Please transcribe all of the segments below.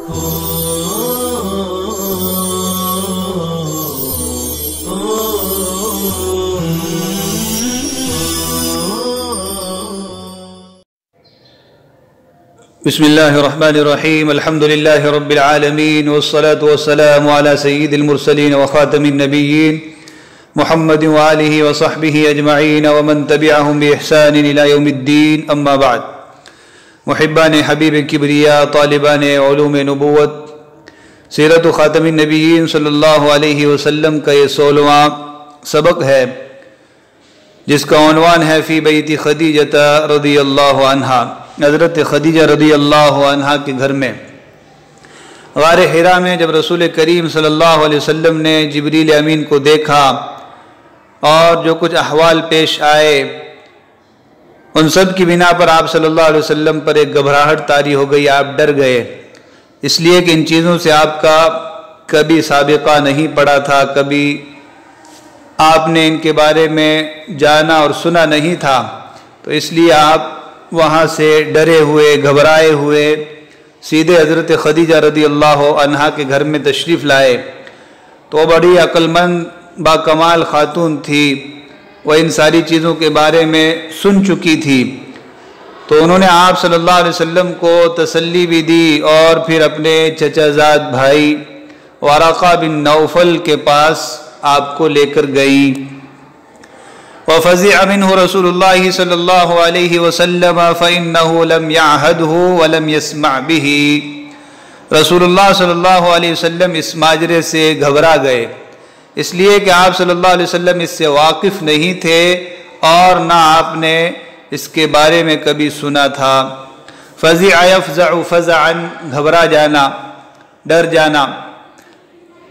بسم اللہ الرحمن الرحیم الحمد للہ رب العالمین والصلاة والسلام على سید المرسلین وخاتم النبیین محمد وآلہ وصحبہ اجمعین ومن تبعہم بإحسان الى یوم الدین اما بعد. محبان حبیب کبریا، طالبان علوم نبوت، سیرت خاتم النبیین صلی اللہ علیہ وسلم کا یہ 16واں سبق ہے، جس کا عنوان ہے فی بیت خدیجہ رضی اللہ عنہا. حضرت خدیجہ رضی اللہ عنہا کے گھر میں غار حرا میں جب رسول کریم صلی اللہ علیہ وسلم نے جبریل امین کو دیکھا اور جو کچھ احوال پیش آئے، ان سب کی بنا پر آپ صلی اللہ علیہ وسلم پر ایک گھبراہٹ طاری ہو گئی. آپ ڈر گئے، اس لیے کہ ان چیزوں سے آپ کا کبھی سابقہ نہیں پڑا تھا، کبھی آپ نے ان کے بارے میں جانا اور سنا نہیں تھا. تو اس لیے آپ وہاں سے ڈرے ہوئے، گھبرائے ہوئے سیدھے حضرت خدیجہ رضی اللہ عنہا کے گھر میں تشریف لائے. تو بڑی عقل مند با کمال خاتون تھی، وہ ان ساری چیزوں کے بارے میں سن چکی تھی. تو انہوں نے آپ صلی اللہ علیہ وسلم کو تسلی بھی دی اور پھر اپنے چچا زاد بھائی ورقہ بن نوفل کے پاس آپ کو لے کر گئی. وَفَزِعَ مِنْهُ رَسُولُ اللَّهِ صلی اللہ علیہ وسلم فَإِنَّهُ لَمْ يَعْهَدْهُ وَلَمْ يَسْمَعْ بِهِ. رسول اللہ صلی اللہ علیہ وسلم اس ماجرے سے گھبرا گئے، اس لیے کہ آپ صلی اللہ علیہ وسلم اس سے واقف نہیں تھے اور نہ آپ نے اس کے بارے میں کبھی سنا تھا. فَزِعَ يَفْزَعُ فَزَعًا، گھبرا جانا، ڈر جانا.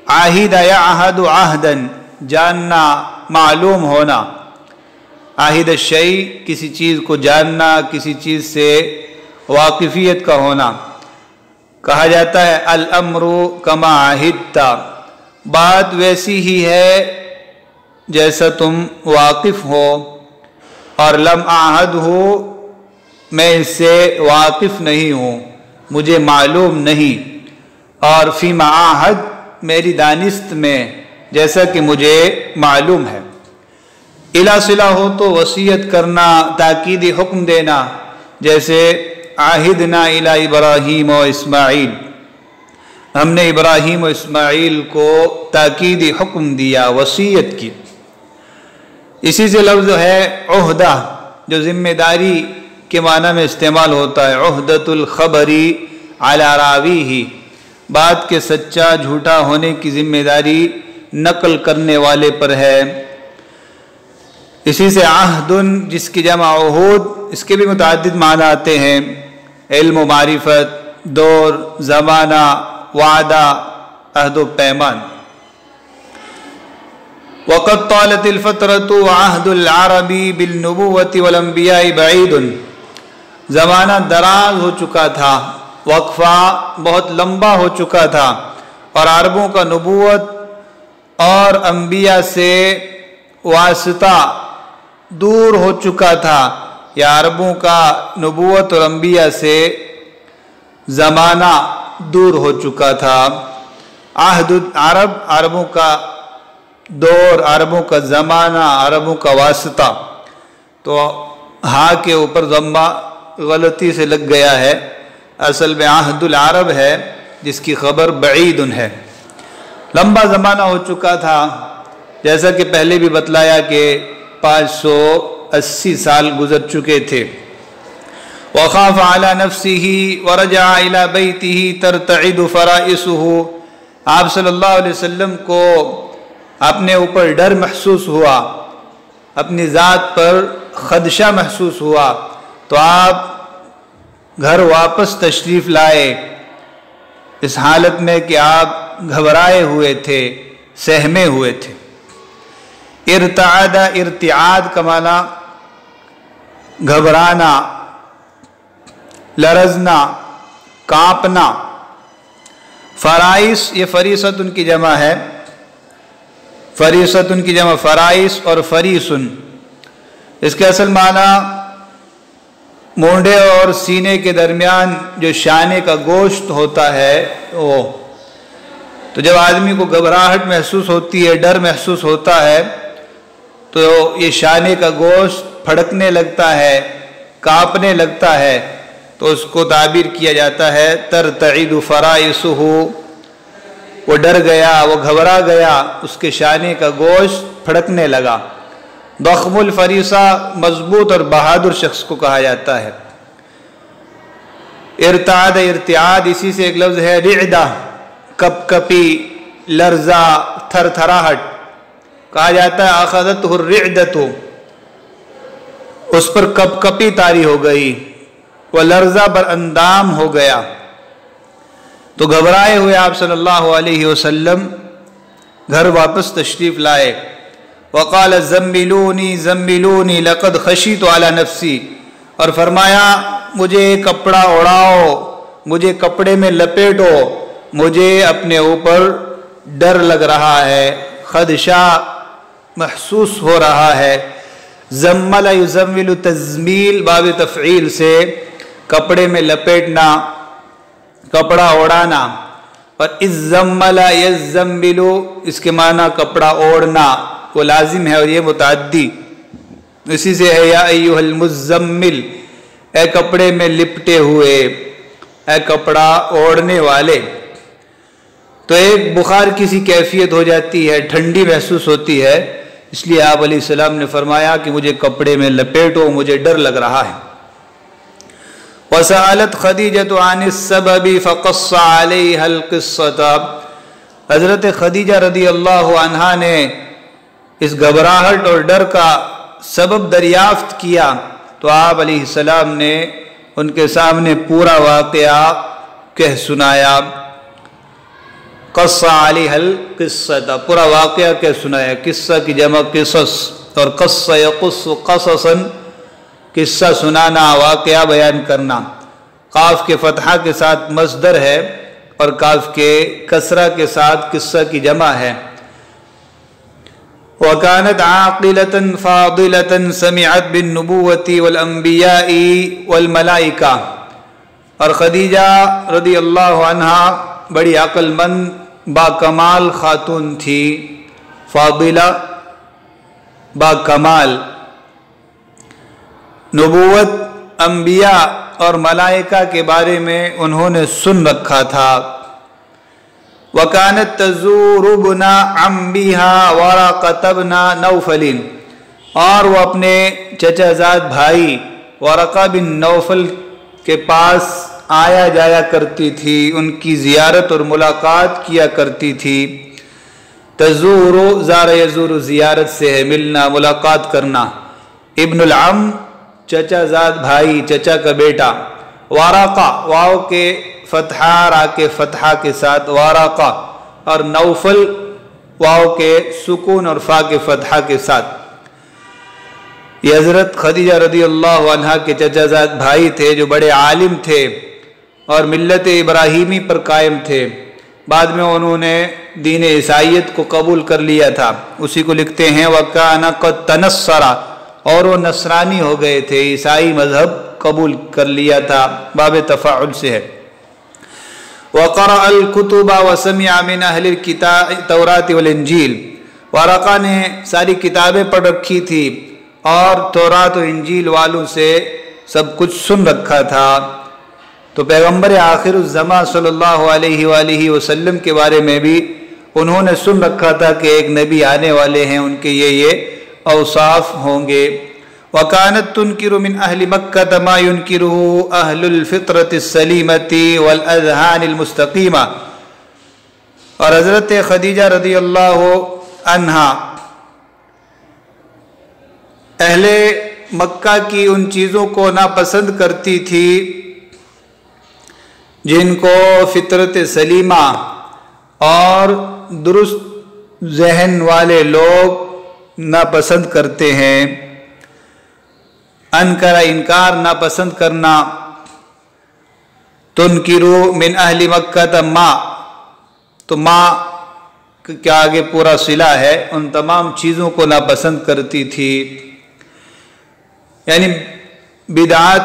عَاهِدَ يَعْهَدُ عَهْدًا، جاننا، معلوم ہونا. عاہد الشیء، کسی چیز کو جاننا، کسی چیز سے واقفیت کا ہونا. کہا جاتا ہے الامر کما عہدت، بات ویسی ہی ہے جیسا تم واقف ہو. اور لم اعہد ہو، میں اس سے واقف نہیں ہوں، مجھے معلوم نہیں. اور فیما اعہد، میری دانست میں جیسا کہ مجھے معلوم ہے. الا صلہ ہو تو وصیت کرنا، تاکیدی حکم دینا، جیسے عاہدنا الی ابراہیم و اسماعیل، ہم نے ابراہیم و اسماعیل کو تاکیدی حکم دیا، وصیت کی. اسی سے لفظ ہے عہدہ، جو ذمہ داری کے معنی میں استعمال ہوتا ہے. عہدۃ الخبری علی راویہ، بات کے سچا جھوٹا ہونے کی ذمہ داری نقل کرنے والے پر ہے. اسی سے عہد، جس کی جمع عہود، اس کے بھی متعدد معنی آتے ہیں: علم و معرفت، دور، زمانہ، وعدہ، عہد و پیمان. وقد طالت الفترۃ وعہد العرب بالنبوۃ والانبیاء بعید، زمانہ دراز ہو چکا تھا، وقفہ بہت لمبا ہو چکا تھا، اور عربوں کا نبوت اور انبیاء سے واسطہ دور ہو چکا تھا، یا عربوں کا نبوت اور انبیاء سے زمانہ دور ہو چکا تھا. عہد عرب، عربوں کا دور، عربوں کا زمانہ، عربوں کا واسطہ. تو ہاں کے اوپر ضمہ غلطی سے لگ گیا ہے، اصل میں عہد العرب ہے، جس کی خبر بعید ہے. لمبا زمانہ ہو چکا تھا، جیسا کہ پہلے بھی بتلایا کہ 580 سال گزر چکے تھے. وخاف علی نفسہ ورجع الی بیتہ ترتعد فرائصہ، آپ صلی اللہ علیہ وسلم کو اپنے اوپر ڈر محسوس ہوا، اپنی ذات پر خدشہ محسوس ہوا، تو آپ گھر واپس تشریف لائے، اس حالت میں کہ آپ گھبرائے ہوئے تھے، سہمے ہوئے تھے. ارتعاد، ارتعاد کا معنی گھبرانا، لرزنا، کانپنا. فرائص، یہ فریست ان کی جمع ہے، فریست ان کی جمع، فرائص اور فریسن. اس کے اصل معنی مونڈے اور سینے کے درمیان جو شانے کا گوشت ہوتا ہے وہ، تو جب آدمی کو گھبراہٹ محسوس ہوتی ہے، ڈر محسوس ہوتا ہے، تو یہ شانے کا گوشت پھڑکنے لگتا ہے، کانپنے لگتا ہے، تو اس کو تعبیر کیا جاتا ہے ترتعد فرائسہ، وہ ڈر گیا، وہ گھبرا گیا، اس کے شانے کا گوشت پھڑکنے لگا۔ ضخم الفریسہ مضبوط اور بہادر شخص کو کہا جاتا ہے۔ ارتعاد، ارتعاد، اسی سے ایک لفظ ہے رعدہ، کپ کپی، لرزہ، تھر تھراہٹ، کہا جاتا ہے اخذتہ الرعدۃ، اس پر کپ کپی طاری ہو گئی، وہ لرزہ بر اندام ہو گیا۔ تو گھبرائے ہوئے آپ صلی اللہ علیہ وسلم گھر واپس تشریف لائے۔ وقال زملونی زملونی لقد خشیت علی نفسی، اور فرمایا مجھے کپڑا اڑاؤ، مجھے کپڑے میں لپیٹو، مجھے اپنے اوپر ڈر لگ رہا ہے، خدشہ محسوس ہو رہا ہے۔ زمل یزمل تزمیل باب تفعیل سے کپڑے میں لپیٹنا، کپڑا اوڑھانا، اور الزمل یزمل اس کے معنی کپڑا اوڑھنا وہ لازم ہے اور یہ متعدی، اسی سے ہے یا ایھا المزمل، اے کپڑے میں لپٹے ہوئے، اے کپڑا اوڑھنے والے۔ تو ایک بخار کسی کیفیت ہو جاتی ہے، ٹھنڈی محسوس ہوتی ہے، اس لیے آپ علیہ السلام نے فرمایا کہ مجھے کپڑے میں لپیٹو، مجھے ڈر لگ رہا ہے۔ وسألت خدیجۃ عن السبب فقص علیہا القصۃ، حضرت خدیجہ رضی اللہ عنہا نے اس گھبراہٹ اور ڈر کا سبب دریافت کیا، تو آپ علیہ السلام نے ان کے سامنے پورا واقعہ کہہ سنایا۔ قص علیہ القصۃ، پورا واقعہ کہہ سنایا، قصہ کی جمع قصص، اور قص یقص قصصا، قصہ سنانا، واقعہ بیان کرنا۔ قاف کے فتحہ کے ساتھ مصدر ہے اور کاف کے کسرہ کے ساتھ قصہ کی جمع ہے۔ وَكَانَتْ عَاقِلَةً فَاضِلَةً سَمِعَتْ بِالنُّبُوَّةِ وَالْأَنْبِيَاءِ وَالْمَلَائِكَةِ، اور خدیجہ رضی اللہ عنہا بڑی عقل مند با کمال خاتون تھی، فاضلہ با کمال، نبوت، انبیاء اور ملائکہ کے بارے میں انہوں نے سن رکھا تھا۔ وَكَانَتْ تَزُورُ ابْنَ عَمِّهَا وَرَقَةَ بْنَ نَوْفَلٍ، اور وہ اپنے چچا زاد بھائی ورقہ بن نوفل کے پاس آیا جایا کرتی تھی، ان کی زیارت اور ملاقات کیا کرتی تھی۔ تزور، زار یزور زیارت سے ہے، ملنا، ملاقات کرنا۔ ابن العم چچا زاد بھائی، چچا کا بیٹا۔ وارقہ، واو کے فتحہ، را کے فتحہ کے ساتھ وارقہ، اور نوفل واو کے سکون اور فا کے فتحہ کے ساتھ۔ یہ حضرت خدیجہ رضی اللہ عنہا کے چچا زاد بھائی تھے جو بڑے عالم تھے اور ملت ابراہیمی پر قائم تھے، بعد میں انہوں نے دین عیسائیت کو قبول کر لیا تھا، اسی کو لکھتے ہیں وَكَانَ قَدْ تَنَصَّرَ، اور وہ نصرانی ہو گئے تھے، عیسائی مذہب قبول کر لیا تھا، باب تفاعل سے ہے۔ وَقَرَأَ الْكُتُبَ وَسَمِعَ مِنْ أَهْلِ التَّوْرَاةِ وَالْإِنْجِيلِ، وارقہ نے ساری کتابیں پڑھ رکھی تھی اور تورات و انجیل والوں سے سب کچھ سن رکھا تھا۔ تو پیغمبر آخر الزماں صلی اللہ علیہ وآلہ وسلم کے بارے میں بھی انہوں نے سن رکھا تھا کہ ایک نبی آنے والے ہیں، ان کے یہ اوصاف ہوں گے۔ وَكَانَتْ تُنْكِرُ مِنْ أَهْلِ مَكَّةَ مَا يُنْكِرُهُ أَهْلُ الْفِطْرَةِ السَّلِيمَةِ وَالْأَذْهَانِ الْمُسْتَقِيمَةِ، اور حضرت خدیجہ رضی اللہ عنہا اہل مکہ کی ان چیزوں کو ناپسند کرتی تھی جن کو فطرت سلیمہ اور درست ذہن والے لوگ ناپسند کرتے ہیں۔ انکر، انکار، ناپسند کرنا۔ تنکرو من اہل مکہ ما، تو ما کے آگے پورا صلہ ہے، ان تمام چیزوں کو ناپسند کرتی تھی، یعنی بدعات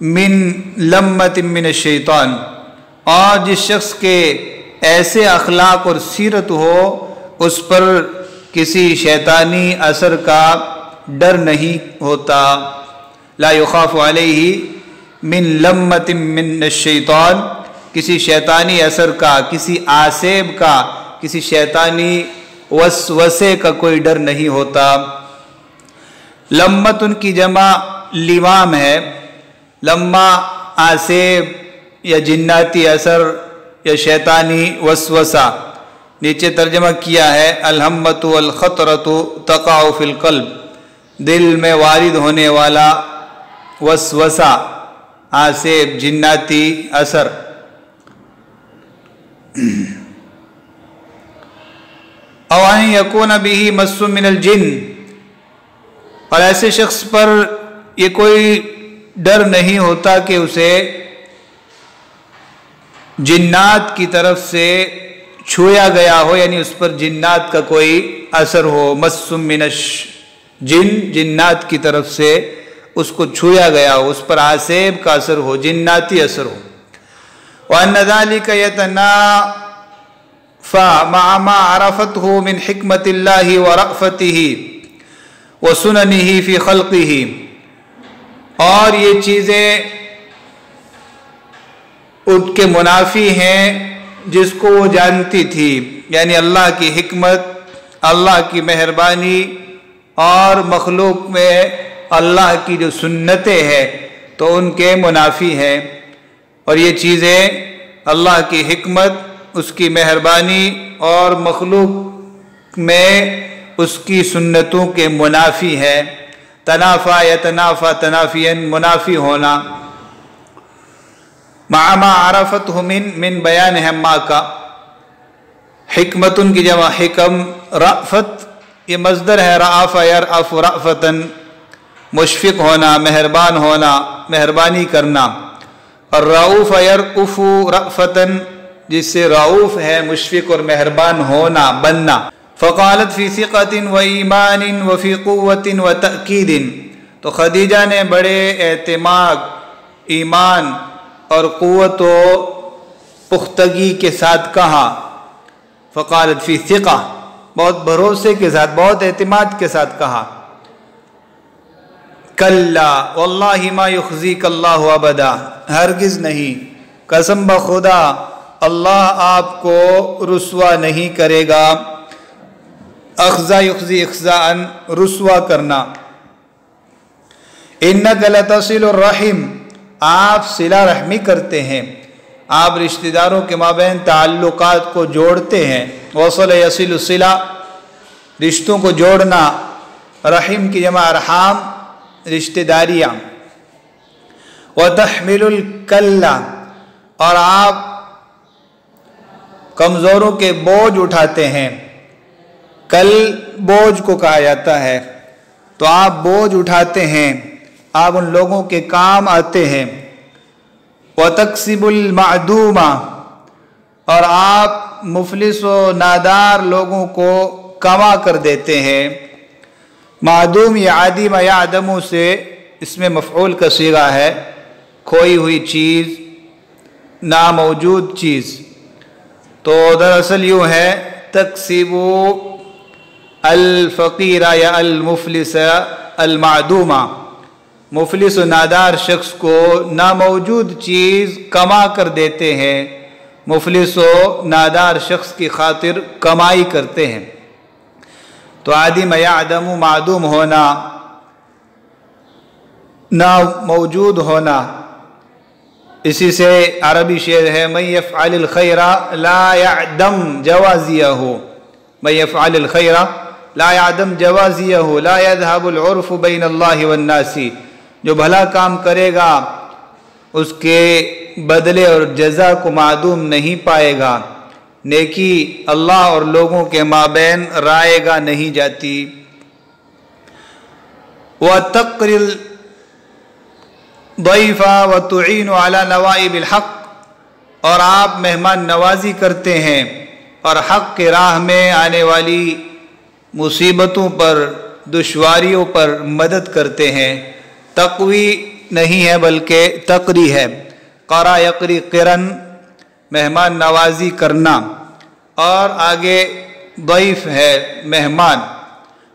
من لمۃ من الشیطان، اور جس شخص کے ایسے اخلاق اور سیرت ہو اس پر کسی شیطانی اثر کا ڈر نہیں ہوتا. لا یخاف علیہ من لمۃ من الشیطان، کسی شیطانی اثر کا، کسی آسیب کا، کسی شیطانی وسوسے کا کوئی ڈر نہیں ہوتا. لمت ان کی جمع لوام ہے. لمہ آسیب یا جناتی اثر یا شیطانی وسوسہ. نیچے ترجمہ کیا ہے الہمۃ والخطرۃ تقع فی القلب، دل میں وارد ہونے والا وسوسہ، آسیب، جناتی اثر. او ان یکون بہ مس من الجن، اور ایسے شخص پر یہ کوئی ڈر نہیں ہوتا کہ اسے جنات کی طرف سے چھویا گیا ہو، یعنی اس پر جنات کا کوئی اثر ہو. مس من الجن، جنات کی طرف سے اس کو چھویا گیا ہو، اس پر آسیب کا اثر ہو، جناتی اثر ہو. وَأَنَّ ذَلِكَ يَتَنَافَى مَعَ مَا عَرَفَتْهُ مِنْ حِكْمَةِ اللَّهِ وَرَأْفَتِهِ وَسُنَنِهِ فِي خَلْقِهِ، اور یہ چیزیں ان کے منافی ہیں جس کو وہ جانتی تھی، یعنی اللہ کی حکمت، اللہ کی مہربانی اور مخلوق میں اللہ کی جو سنتیں ہیں تو ان کے منافی ہیں. اور یہ چیزیں اللہ کی حکمت، اس کی مہربانی اور مخلوق میں اس کی سنتوں کے منافی ہے. تنافا یتنافا تنافیا، منافی ہونا. مع ما عرفته من بیان ہما کا، حکمت ان کی جمع حکم. رأفت یہ مصدر ہے، رأف یرأف رأفتن، مشفق ہونا، مہربان ہونا، مہربانی کرنا. اور رؤوف یرؤف رأفتن، جس سے رؤوف ہے مشفق اور مہربان ہونا، بننا. فقالت فی ثقۃ و ایمان و فی قوت و تأکید، تو خدیجہ نے بڑے اعتماد، ایمان اور قوت و پختگی کے ساتھ کہا. فقالت فی ثقہ، بہت بھروسے کے ساتھ، بہت اعتماد کے ساتھ کہا. کلا واللہ ما یخزیک اللہ ابدا، ہرگز نہیں، قسم بخدا اللہ آپ کو رسوا نہیں کرے گا. اخزا یخزی اخزاءً، رسوا کرنا. انک لتصل الرحم، آپ صلہ رحمی کرتے ہیں، آپ رشتہ داروں کے مابین تعلقات کو جوڑتے ہیں. وصل یصل الصلہ، رشتوں کو جوڑنا. رحم کی جمع ارحام، رشتہ داریاں. وتحمل الکل، اور آپ کمزوروں کے بوجھ اٹھاتے ہیں. کل بوجھ کو کہا جاتا ہے، تو آپ بوجھ اٹھاتے ہیں، آپ ان لوگوں کے کام آتے ہیں. وتکسب المعدوم، اور آپ مفلس و نادار لوگوں کو کما کر دیتے ہیں. معدوم یا عدیم یعدم سے اس میں مفعول کا صیغہ ہے، کھوئی ہوئی چیز، ناموجود چیز. تو دراصل یوں ہے تکسب الفقیر یا المفلس المعدومہ، مفلس و نادار شخص کو ناموجود چیز کما کر دیتے ہیں، مفلس و نادار شخص کی خاطر کمائی کرتے ہیں. تو عدم یعدم، معدوم ہونا، ناموجود ہونا. اسی سے عربی شعر ہے من یفعل الخیر لا یعدم جوازیہ، من یفعل الخیر لا یعدم جوازیہ لا یذهب العرف بین اللہ والناس، جو بھلا کام کرے گا اس کے بدلے اور جزا کو معدوم نہیں پائے گا. نیکی اللہ اور لوگوں کے مابین رائے گا نہیں جاتی. وَتَقْرِ الضَّيْفَ وَتُعِينُ عَلَى نَوَائِبِ الْحَقِّ، اور آپ مہمان نوازی کرتے ہیں اور حق کے راہ میں آنے والی مصیبتوں پر، دشواریوں پر مدد کرتے ہیں. تقوی نہیں ہے بلکہ تقری ہے۔ قرا یقری قرن، مہمان نوازی کرنا، اور آگے ضیف ہے مہمان،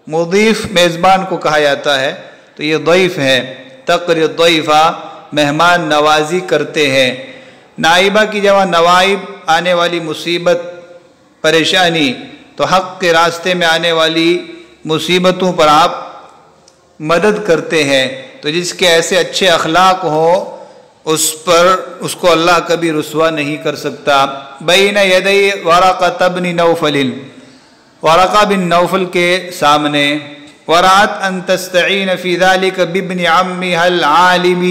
مضیف میزبان کو کہا جاتا ہے، تو یہ ضیف ہے۔ تقری ضیفہ، مہمان نوازی کرتے ہیں۔ نائبہ کی جمع نوائب، آنے والی مصیبت پریشانی، تو حق کے راستے میں آنے والی مصیبتوں پر آپ مدد کرتے ہیں۔ تو جس کے ایسے اچھے اخلاق ہوں اس کو اللہ کبھی رسوا نہیں کر سکتا۔ بین یدی ورقہ بن نوفل، ورقہ بن نوفل کے سامنے، ورات ان تستعین فی ذلک بابن عمها العالم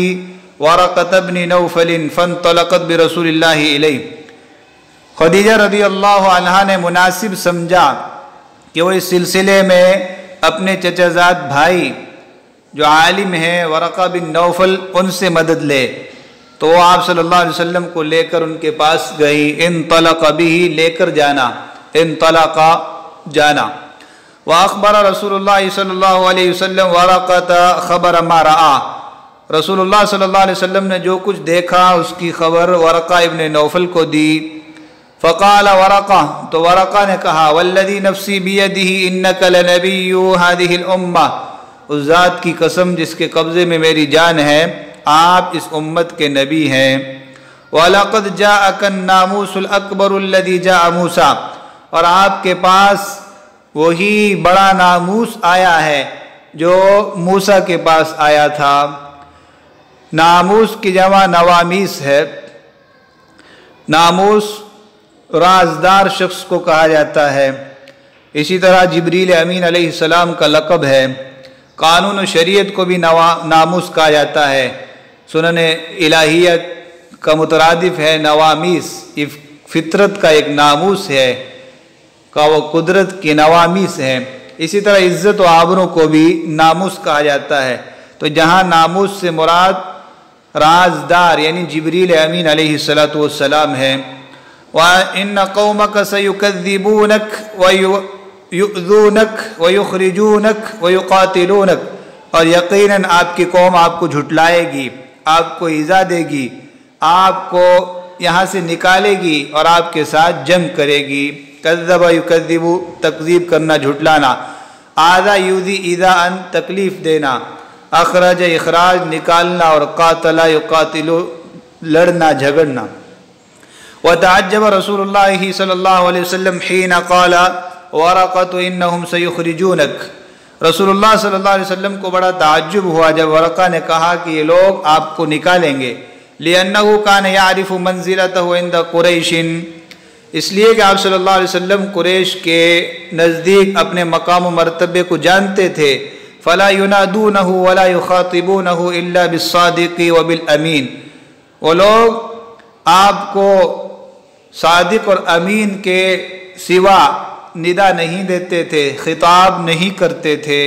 ورقہ بن نوفل فانطلقت برسول اللہ الیہ۔ خدیجہ رضی اللہ عنہا نے مناسب سمجھا کہ وہ اس سلسلے میں اپنے چچا زاد بھائی جو عالم ہیں ورقہ بن نوفل، ان سے مدد لے، تو وہ آپ صلی اللہ علیہ وسلم کو لے کر ان کے پاس گئی۔ انطلق بہ، لے کر جانا، انطلق جانا۔ وأخبر رسول اللہ صلی اللہ علیہ وسلم ورقۃ خبر ما رأى، رسول اللہ صلی اللہ علیہ وسلم نے جو کچھ دیکھا اس کی خبر ورقہ ابن نوفل کو دی۔ فقال ورقہ، تو ورقہ نے کہا والذی نفسی بیدہ انک لنبی هذه الامہ، اس ذات کی قسم جس کے قبضے میں میری جان ہے، آپ اس امت کے نبی ہیں۔ وَلَقَدْ جَاءَكَ النَّامُوسُ الْأَكْبَرُ الَّذِي جَاءَ مُوسَىٰ، اور آپ کے پاس وہی بڑا ناموس آیا ہے جو موسیٰ کے پاس آیا تھا۔ ناموس کی جمع نوامیس ہے۔ ناموس رازدار شخص کو کہا جاتا ہے۔ اسی طرح جبریل امین علیہ السلام کا لقب ہے۔ قانون و شریعت کو بھی ناموس کہا جاتا ہے۔ سنن الہیہ کا مترادف ہے نوامیس، یہ فطرت کا ایک ناموس ہے، کا وہ قدرت کی نوامیس ہے۔ اسی طرح عزت و آبروں کو بھی ناموس کہا جاتا ہے۔ تو جہاں ناموس سے مراد رازدار یعنی جبریل امین علیہ السلام ہے۔ وَإِنَّ قَوْمَكَ سَيُكَذِّبُونَكَ وَيُؤْذُونَكَ وَيُخْرِجُونَكَ وَيُقَاتِلُونَكَ، اور یقیناً آپ کی قوم آپ کو جھٹلائے گی، آپ کو ایذا دے گی، آپ کو یہاں سے نکالے گی اور آپ کے ساتھ جنگ کرے گی۔ کذب یکذب، تکذیب کرنا، جھٹلانا۔ آذا یؤذی ایذاء، تکلیف دینا۔ اخرج اخراج، نکالنا، اور قاتل یقاتل، لڑنا جھگڑنا۔ وتعجب رسول اللہ صلی اللہ علیہ وسلم حین قال ورقۃ انہم سیخرجونک، رسول اللہ صلی اللہ علیہ وسلم کو بڑا تعجب ہوا جب ورقہ نے کہا کہ یہ لوگ آپ کو نکالیں گے۔ لأنہ کان یعرف منزلتہ عند قریش، اس لیے کہ آپ صلی اللہ علیہ وسلم قریش کے نزدیک اپنے مقام و مرتبے کو جانتے تھے۔ فلا ینادونہ ولا یخاطبونہ الا بالصادق وبالامین، وہ لوگ آپ کو صادق اور امین کے سوا ندا نہیں دیتے تھے، خطاب نہیں کرتے تھے۔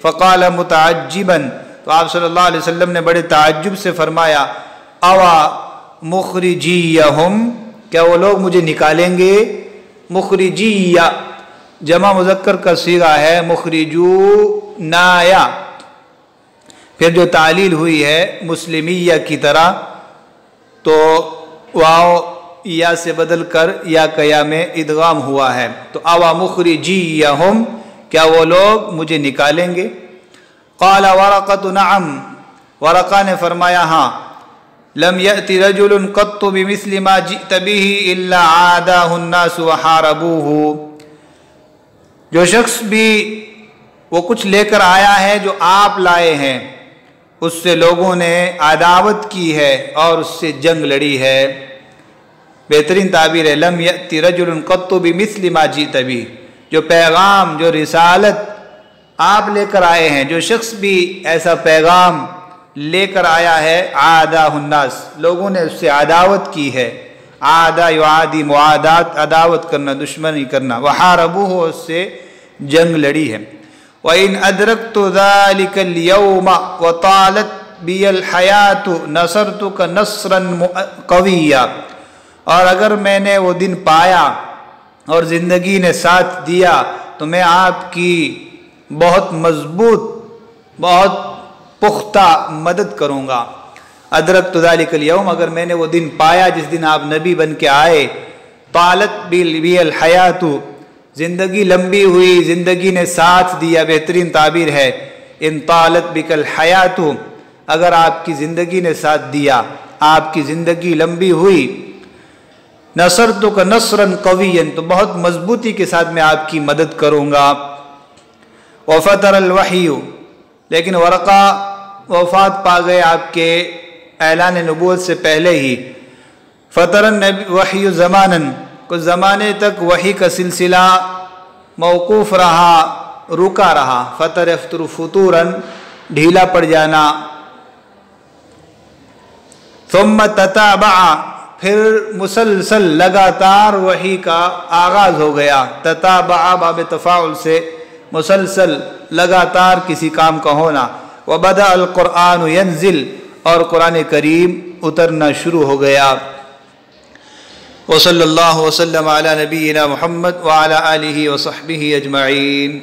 فقال متعجبا، تو آپ صلی اللہ علیہ وسلم نے بڑے تعجب سے فرمایا اوا مخرجیہم، کیا وہ لوگ مجھے نکالیں گے؟ مخرجیہ جمع مذکر کا صیغہ ہے، مخرجونایا، پھر جو تعلیل ہوئی ہے مسلمیہ کی طرح، تو واو یا سے بدل کر یا کیا میں ادغام ہوا ہے۔ تو اوا مخرجیہم، کیا وہ لوگ مجھے نکالیں گے؟ قال ورقۃ نعم، ورقہ نے فرمایا ہاں۔ لم یأت رجل قط بمثل ما جئت به الا عاداه الناس وحاربوه، جو شخص بھی وہ کچھ لے کر آیا ہے جو آپ لائے ہیں، اس سے لوگوں نے عداوت کی ہے اور اس سے جنگ لڑی ہے۔ بہترین تعبیر ہے لم یأت رجل قط بمثل ما جئت به، جو پیغام، جو رسالت آپ لے کر آئے ہیں، جو شخص بھی ایسا پیغام لے کر آیا ہے، عادہ الناس، لوگوں نے اس سے عداوت کی ہے۔ عادہ یعادی، معادات، عداوت کرنا، دشمنی کرنا۔ وحاربوہ، اس سے جنگ لڑی ہے۔ وَإِنْ أَدْرَكْتُ ذَلِكَ الْيَوْمَ وَطَالَتْ بِيَ الْحَيَاةُ نَصَرْتُكَ نَصْرًا قَوِيًّا، اور اگر میں نے وہ دن پایا اور زندگی نے ساتھ دیا تو میں آپ کی بہت مضبوط، بہت پختہ مدد کروں گا۔ ادرکت ذلک الیوم، اگر میں نے وہ دن پایا جس دن آپ نبی بن کے آئے، طالت بی الحیات، زندگی لمبی ہوئی، زندگی نے ساتھ دیا، بہترین تعبیر ہے ان طالت بک الحیات، اگر آپ کی زندگی نے ساتھ دیا، آپ کی زندگی لمبی ہوئی، نصرتک نصرا قویا، تو بہت مضبوطی کے ساتھ میں آپ کی مدد کروں گا۔ وفتر الوحی، لیکن ورقہ وفات پا گئے آپ کے اعلان نبوت سے پہلے ہی۔ فتر الوحی زمانا، کچھ زمانے تک وحی کا سلسلہ موقوف رہا، رکا رہا۔ فتر یفتر فتورا، ڈھیلا پڑ جانا۔ ثم تتابع، پھر مسلسل لگاتار وحی کا آغاز ہو گیا۔ تتابع باب تفاعل سے مسلسل لگاتار کسی کام کا ہونا۔ وبدأ القرآن ینزل، اور قرآن کریم اترنا شروع ہو گیا۔ وصلی اللہ وسلم علی نبینا محمد وعلی آلہ وصحبہ اجمعین۔